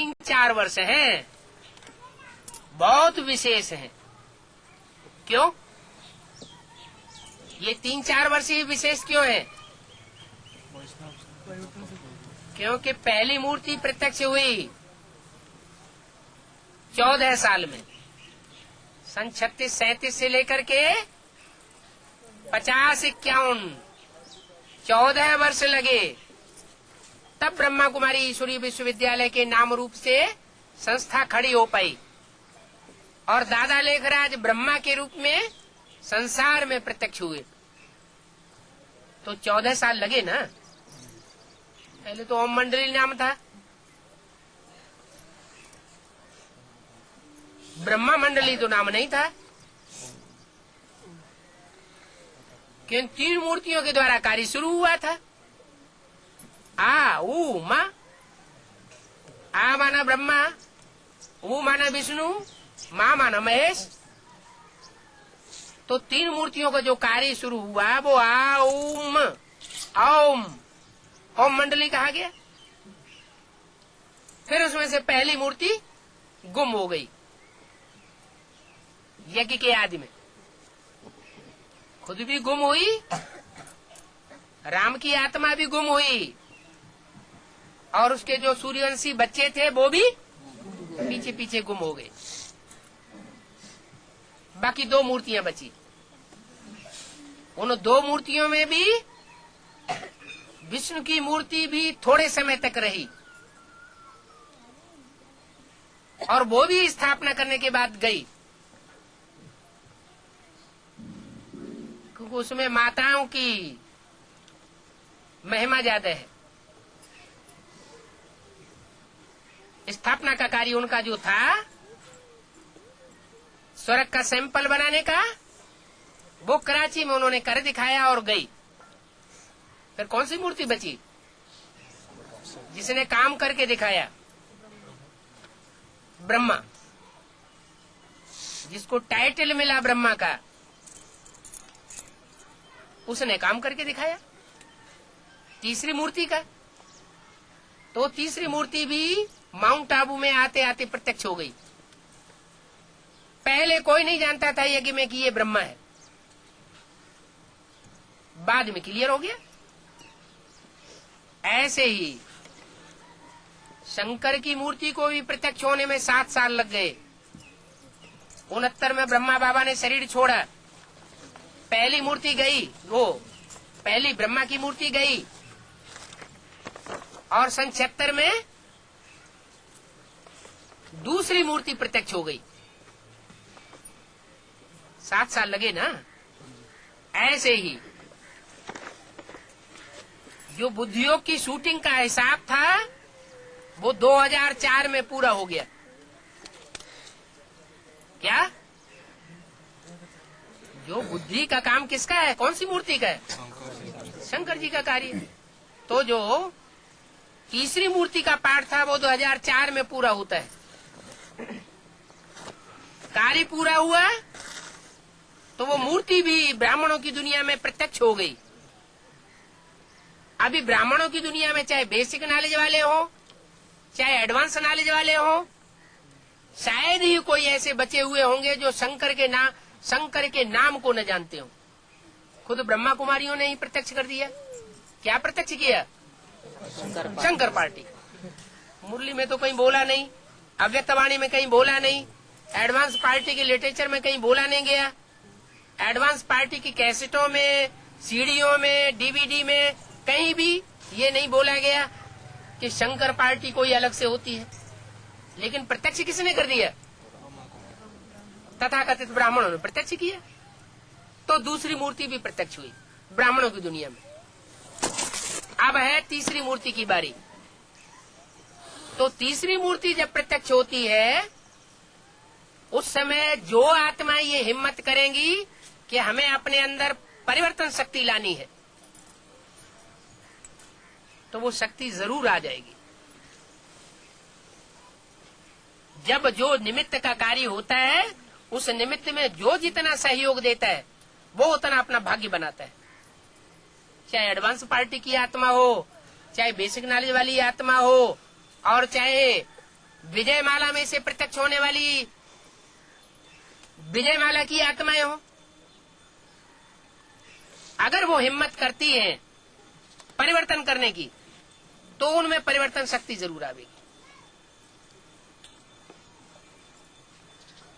3-4 वर्ष हैं, बहुत विशेष हैं। क्यों ये 3-4 वर्ष ही विशेष क्यों है? क्योंकि पहली मूर्ति प्रत्यक्ष हुई 14 साल में, सन 36-37 से लेकर के 50-51 14 वर्ष लगे, तब ब्रह्मा कुमारी ईश्वरीय विश्वविद्यालय के नाम रूप से संस्था खड़ी हो पाई और दादा लेखराज ब्रह्मा के रूप में संसार में प्रत्यक्ष हुए। तो 14 साल लगे ना। पहले तो ओम मंडली नाम था, ब्रह्मा मंडली तो नाम नहीं था। क्यों? 3 मूर्तियों के द्वारा कार्य शुरू हुआ था। आ ऊ मा, आ माना ब्रह्मा, ऊ माना विष्णु, मां माना महेश। तो 3 मूर्तियों का जो कार्य शुरू हुआ वो आ ओम ओम ओम मंडली कहा गया। फिर उसमें से पहली मूर्ति गुम हो गई यज्ञ के आदि में, खुद भी गुम हुई, राम की आत्मा भी गुम हुई, और उसके जो सूर्यवंशी बच्चे थे वो भी पीछे पीछे गुम हो गए। बाकी 2 मूर्तियां बची। उन 2 मूर्तियों में भी विष्णु की मूर्ति भी थोड़े समय तक रही, और वो भी स्थापना करने के बाद गई, क्योंकि उसमें माताओं की महिमा ज्यादा है। स्थापना का कार्य उनका जो था स्वर्ग का सैंपल बनाने का, वो कराची में उन्होंने कर दिखाया और गई। फिर कौन सी मूर्ति बची जिसने काम करके दिखाया? ब्रह्मा, जिसको टाइटल मिला ब्रह्मा का, उसने काम करके दिखाया। तीसरी मूर्ति का, तो तीसरी मूर्ति भी माउंट आबू में आते आते प्रत्यक्ष हो गई। पहले कोई नहीं जानता था यज्ञ में कि ये ब्रह्मा है, बाद में क्लियर हो गया। ऐसे ही शंकर की मूर्ति को भी प्रत्यक्ष होने में 7 साल लग गए। 69 में ब्रह्मा बाबा ने शरीर छोड़ा, पहली मूर्ति गई, वो पहली ब्रह्मा की मूर्ति गई, और सन 76 में दूसरी मूर्ति प्रत्यक्ष हो गई। 7 साल लगे ना। ऐसे ही जो बुद्धियोग की शूटिंग का हिसाब था वो 2004 में पूरा हो गया। क्या? जो बुद्धि का काम किसका है? कौन सी मूर्ति का है? शंकर जी का कार्य। तो जो तीसरी मूर्ति का पाठ था वो 2004 में पूरा होता है। कार्य पूरा हुआ तो वो मूर्ति भी ब्राह्मणों की दुनिया में प्रत्यक्ष हो गई। अभी ब्राह्मणों की दुनिया में चाहे बेसिक नॉलेज वाले हो चाहे एडवांस नॉलेज वाले हो, शायद ही कोई ऐसे बचे हुए होंगे जो शंकर के नाम को न जानते हो। खुद ब्रह्मा कुमारियों ने ही प्रत्यक्ष कर दिया। क्या प्रत्यक्ष किया? शंकर पार्टी। मुरली में तो कहीं बोला नहीं, अव्यक्तवाणी में कहीं बोला नहीं, एडवांस पार्टी के लिटरेचर में कहीं बोला नहीं गया, एडवांस पार्टी की कैसेटों में, सीडीओ में, डीवीडी में कहीं भी ये नहीं बोला गया कि शंकर पार्टी कोई अलग से होती है। लेकिन प्रत्यक्ष किसने कर दिया? तथाकथित ब्राह्मणों ने प्रत्यक्ष किया। तो दूसरी मूर्ति भी प्रत्यक्ष हुई ब्राह्मणों की दुनिया में। अब है तीसरी मूर्ति की बारी। तो तीसरी मूर्ति जब प्रत्यक्ष होती है उस समय जो आत्माएं ये हिम्मत करेंगी कि हमें अपने अंदर परिवर्तन शक्ति लानी है, तो वो शक्ति जरूर आ जाएगी। जब जो निमित्त का कार्य होता है उस निमित्त में जो जितना सहयोग देता है वो उतना अपना भाग्य बनाता है। चाहे एडवांस पार्टी की आत्मा हो, चाहे बेसिक नॉलेज वाली आत्मा हो, और चाहे विजय माला में से प्रत्यक्ष होने वाली विजय माला की आत्माएं हो, अगर वो हिम्मत करती हैं परिवर्तन करने की, तो उनमें परिवर्तन शक्ति जरूर आवेगी।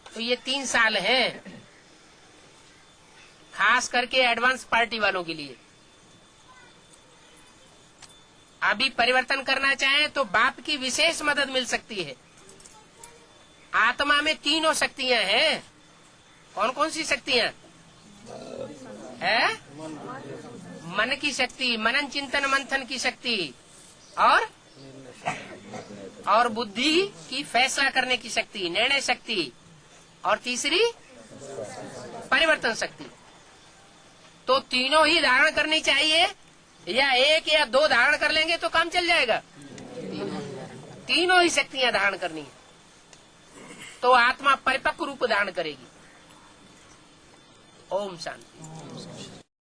तो ये 3 साल हैं खास करके एडवांस पार्टी वालों के लिए। अभी परिवर्तन करना चाहें तो बाप की विशेष मदद मिल सकती है। आत्मा में 3 शक्तियां हैं। कौन कौन सी शक्तियां है? मन की शक्ति, मनन चिंतन मंथन की शक्ति, और बुद्धि की फैसला करने की शक्ति, निर्णय शक्ति, और तीसरी परिवर्तन शक्ति। तो तीनों ही धारण करनी चाहिए, या 1 या 2 धारण कर लेंगे तो काम चल जाएगा? तीनों ही शक्तियां धारण करनी है, तो आत्मा परिपक्व रूप धारण करेगी। ओम शांति।